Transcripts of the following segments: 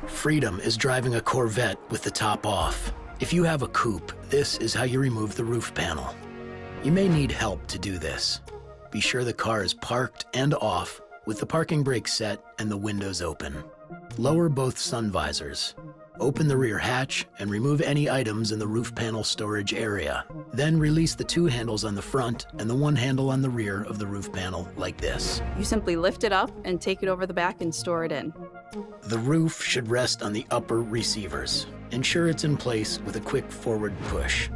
Freedom is driving a Corvette with the top off. If you have a coupe, this is how you remove the roof panel. You may need help to do this. Be sure the car is parked and off with the parking brake set and the windows open. Lower both sun visors. Open the rear hatch and remove any items in the roof panel storage area. Then release the two handles on the front and the one handle on the rear of the roof panel like this. You simply lift it up and take it over the back and store it in. The roof should rest on the upper receivers. Ensure it's in place with a quick forward push.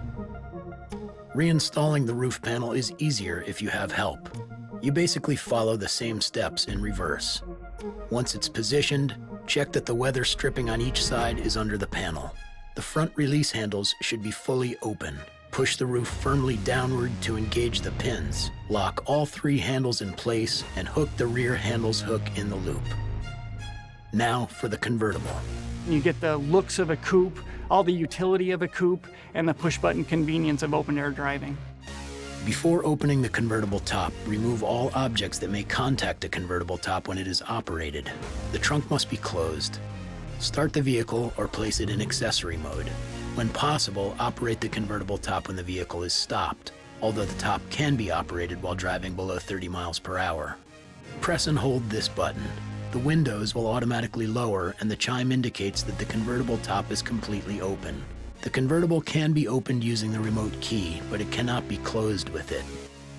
Reinstalling the roof panel is easier if you have help. You basically follow the same steps in reverse. Once it's positioned, check that the weather stripping on each side is under the panel. The front release handles should be fully open. Push the roof firmly downward to engage the pins. Lock all three handles in place and hook the rear handle's hook in the loop. Now for the convertible. You get the looks of a coupe, all the utility of a coupe, and the push-button convenience of open-air driving. Before opening the convertible top, remove all objects that may contact a convertible top when it is operated. The trunk must be closed. Start the vehicle or place it in accessory mode. When possible, operate the convertible top when the vehicle is stopped, although the top can be operated while driving below 30 miles per hour. Press and hold this button. The windows will automatically lower and the chime indicates that the convertible top is completely open. The convertible can be opened using the remote key, but it cannot be closed with it.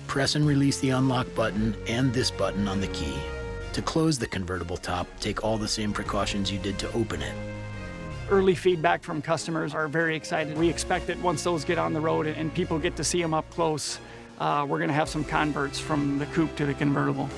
Press and release the unlock button and this button on the key. To close the convertible top, take all the same precautions you did to open it. Early feedback from customers are very excited. We expect that once those get on the road and people get to see them up close, we're going to have some converts from the coupe to the convertible.